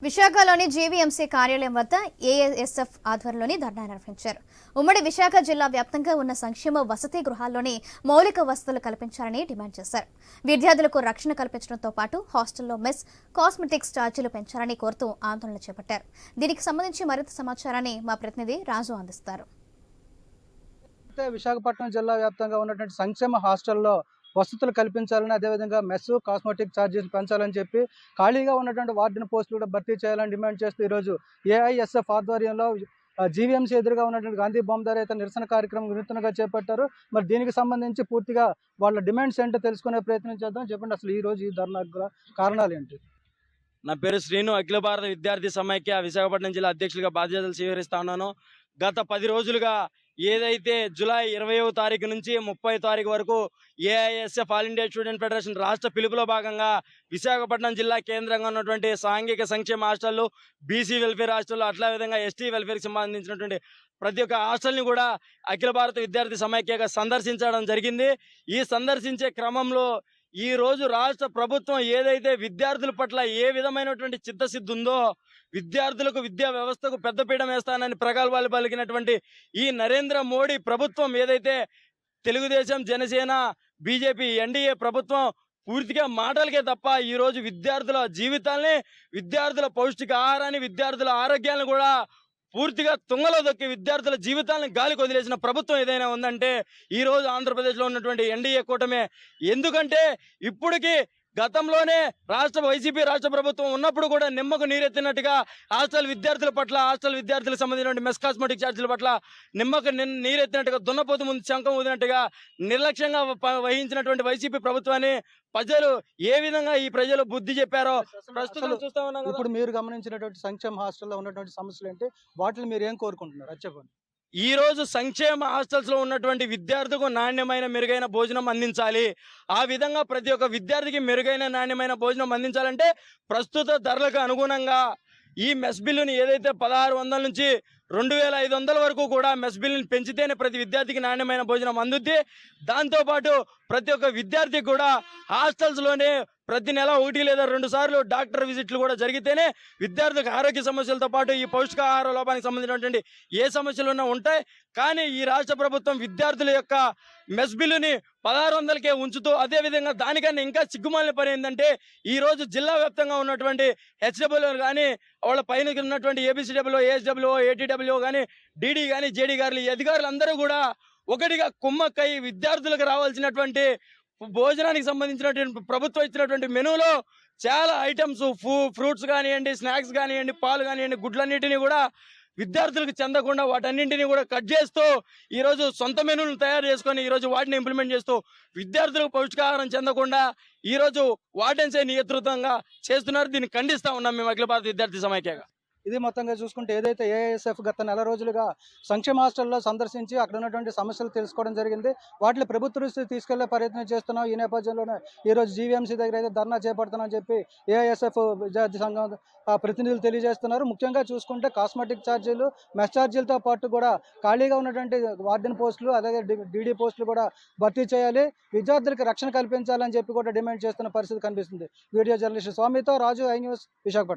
విశాఖలోని జీవీఎంసీ కార్యాలయం వద్ద ఏఎస్ఎఫ్ ఆధ్వర్యంలోని ధర్నా నిర్వహించారు. ఉమ్మడి విశాఖ జిల్లా వ్యాప్తంగా ఉన్న సంక్షేమ వసతి గృహాల్లోని మౌలిక వసతులు కల్పించాలని డిమాండ్ చేశారు. విద్యార్థులకు రక్షణ కల్పించడంతో పాటు హాస్టల్లో మెస్, కాస్మెటిక్స్ ఛార్జీలు పెంచాలని కోరుతూ ఆందోళన చేపట్టారు. దీనికి సంబంధించి మరింత సమాచారాన్ని మా ప్రతినిధి రాజు అందిస్తారు. విశాఖపట్నం జిల్లా వ్యాప్తంగా ఉన్నటువంటి సంక్షేమ హాస్టల్లో వసతులు కల్పించాలని, అదేవిధంగా మెస్, కాస్మెటిక్ ఛార్జెస్ పెంచాలని చెప్పి ఖాళీగా ఉన్నటువంటి వార్డెన్ పోస్టులు కూడా భర్తీ చేయాలని డిమాండ్ చేస్తూ ఈరోజు ఏఐఎస్ఎఫ్ ఆధ్వర్యంలో జీవీఎంసీ ఎదురుగా ఉన్నటువంటి గాంధీ బొమ్మ దగ్గర అయితే నిరసన కార్యక్రమం వినూత్నంగా చేపట్టారు. మరి దీనికి సంబంధించి పూర్తిగా వాళ్ళ డిమాండ్స్ ఏంటో తెలుసుకునే ప్రయత్నం చేద్దాం. చెప్పండి, అసలు ఈ రోజు ఈ ధర్నా కారణాలు ఏంటి? నా పేరు శ్రీను. అఖిల భారత విద్యార్థి సమైక్య విశాఖపట్నం జిల్లా అధ్యక్షులుగా బాధ్యతలు స్వీకరిస్తా ఉన్నాను. గత 10 రోజులుగా ఏదైతే జూలై 20వ తారీఖు నుంచి 30వ తారీఖు వరకు AISF all India student federation రాష్ట్ర పిలుపులో భాగంగా విశాఖపట్నం జిల్లా కేంద్రంగా ఉన్నటువంటి సాంఘిక సంక్షేమ హాస్టళ్లు, బీసీ వెల్ఫేర్ హాస్టళ్లు, అట్లా విధంగా ఎస్టీ వెల్ఫేర్కి సంబంధించినటువంటి ప్రతి ఒక్క హాస్టల్ని కూడా అఖిల భారత విద్యార్థి సమైక్యగా సందర్శించడం జరిగింది. ఈ సందర్శించే క్రమంలో ఈ రోజు రాష్ట్ర ప్రభుత్వం ఏదైతే విద్యార్థుల పట్ల ఏ విధమైనటువంటి చిత్తశుద్ధి ఉందో, విద్యార్థులకు విద్యా వ్యవస్థకు పెద్దపీఠం వేస్తానని ప్రగల్భాలు పలికినటువంటి ఈ నరేంద్ర మోడీ ప్రభుత్వం ఏదైతే తెలుగుదేశం, జనసేన, బీజేపీ, ఎన్డీఏ ప్రభుత్వం పూర్తిగా మాటలకే తప్ప ఈ రోజు విద్యార్థుల జీవితాల్ని, విద్యార్థుల పౌష్టిక ఆహారాన్ని, విద్యార్థుల ఆరోగ్యాన్ని కూడా పూర్తిగా తుంగలో దొక్కి విద్యార్థుల జీవితాలను గాలికి వదిలేసిన ప్రభుత్వం ఏదైనా ఉందంటే ఈ రోజు ఆంధ్రప్రదేశ్లో ఉన్నటువంటి ఎన్డీఏ కూటమే. ఎందుకంటే ఇప్పటికీ గతంలోనే వైసీపీ రాష్ట్ర ప్రభుత్వం ఉన్నప్పుడు కూడా నిమ్మకు నీరెత్తినట్టుగా హాస్టల్ విద్యార్థుల పట్ల, హాస్టల్ విద్యార్థులకు సంబంధించిన మెస్, కాస్మెటిక్ ఛార్జీల పట్ల నిమ్మకు నీరెత్తినట్టుగా, దున్నపోతు ముందు శంఖం ఊదినట్టుగా నిర్లక్ష్యంగా వహించినటువంటి వైసీపీ ప్రభుత్వాన్ని ప్రజలు ఏ విధంగా ఈ ప్రజలు బుద్ధి చెప్పారో ప్రస్తుతం చూస్తా ఉన్నాం. ఇప్పుడు మీరు గమనించినటువంటి సంక్షేమ హాస్టల్లో ఉన్నటువంటి సమస్యలు ఏంటి, వాటిని మీరు ఏం కోరుకుంటున్నారు అది చెప్పండి. ఈ రోజు సంక్షేమ హాస్టల్స్ లో ఉన్నటువంటి విద్యార్థులకు నాణ్యమైన మెరుగైన భోజనం అందించాలి. ఆ విధంగా ప్రతి ఒక్క విద్యార్థికి మెరుగైన నాణ్యమైన భోజనం అందించాలంటే ప్రస్తుత ధరలకు అనుగుణంగా ఈ మెస్ బిల్లుని ఏదైతే 1600 నుంచి 2500 వరకు కూడా మెస్ బిల్లుని పెంచితేనే ప్రతి విద్యార్థికి నాణ్యమైన భోజనం అందుద్ది. దాంతోపాటు ప్రతి ఒక్క విద్యార్థికి కూడా హాస్టల్స్లోనే ప్రతి నెల 1 లేదా 2 సార్లు డాక్టర్ విజిట్లు కూడా జరిగితేనే విద్యార్థులకు ఆరోగ్య సమస్యలతో పాటు ఈ పౌష్టికాహార లోపానికి సంబంధించినటువంటి ఏ సమస్యలు ఉన్నా ఉంటాయి. కానీ ఈ రాష్ట్ర ప్రభుత్వం విద్యార్థుల యొక్క మెస్ బిల్లుని 1600కే ఉంచుతూ, అదేవిధంగా దానికన్నా ఇంకా సిగ్గుమాలిన పని ఏంటంటే ఈ రోజు జిల్లా వ్యాప్తంగా ఉన్నటువంటి హెచ్డబ్ల్యూ కానీ, వాళ్ళ పైన ఉన్నటువంటి ఏబిసిడబ్ల్యూ, ఏఎస్డబ్ల్యూ, ఏటీడబ్ల్యూ కానీ, డీడీ కానీ, జేడీ గారు, ఈ అధికారులు అందరూ కూడా ఒకటిగా కుమ్మక్కై విద్యార్థులకు రావాల్సినటువంటి భోజనానికి సంబంధించినటువంటి ప్రభుత్వం ఇచ్చినటువంటి మెనూలో చాలా ఐటమ్స్, ఫ్రూట్స్ కానివ్వండి, స్నాక్స్ కానివ్వండి, పాలు కానివ్వండి, గుడ్లన్నింటినీ కూడా విద్యార్థులకు చెందకుండా వాటన్నింటినీ కూడా కట్ చేస్తూ ఈరోజు సొంత మెనూలను తయారు చేసుకొని ఈరోజు వాటిని ఇంప్లిమెంట్ చేస్తూ విద్యార్థులకు పౌష్టికాహారం చెందకుండా ఈరోజు వార్డెన్సే నియంత్రితంగా చేస్తున్నారు. దీన్ని ఖండిస్తూ ఉన్నాం మేము అఖిల భారత విద్యార్థి సమైక్యగా. ఇది మొత్తంగా చూసుకుంటే ఏదైతే ఏఐఎస్ఎఫ్ గత నెల రోజులుగా సంక్షేమ హాస్టల్లో సందర్శించి అక్కడ ఉన్నటువంటి సమస్యలు తెలుసుకోవడం జరిగింది. వాటిని ప్రభుత్వ దృష్టికి తీసుకెళ్లే ప్రయత్నం చేస్తున్నాం. ఈ నేపథ్యంలోనే ఈరోజు జీవీఎంసీ దగ్గర అయితే ధర్నా చేపడుతున్నామని చెప్పి ఏఐఎస్ఎఫ్ విద్యార్థి సంఘం ప్రతినిధులు తెలియజేస్తున్నారు. ముఖ్యంగా చూసుకుంటే కాస్మెటిక్ ఛార్జీలు, మెస్ ఛార్జీలతో పాటు కూడా ఖాళీగా ఉన్నటువంటి వార్డెన్ పోస్టులు, అలాగే డీడీ పోస్టులు కూడా భర్తీ చేయాలి, విద్యార్థులకు రక్షణ కల్పించాలని చెప్పి కూడా డిమాండ్ చేస్తున్న పరిస్థితి కనిపిస్తుంది. వీడియో జర్నలిస్ట్ స్వామితో రాజు, ఐ న్యూస్, విశాఖపట్నం.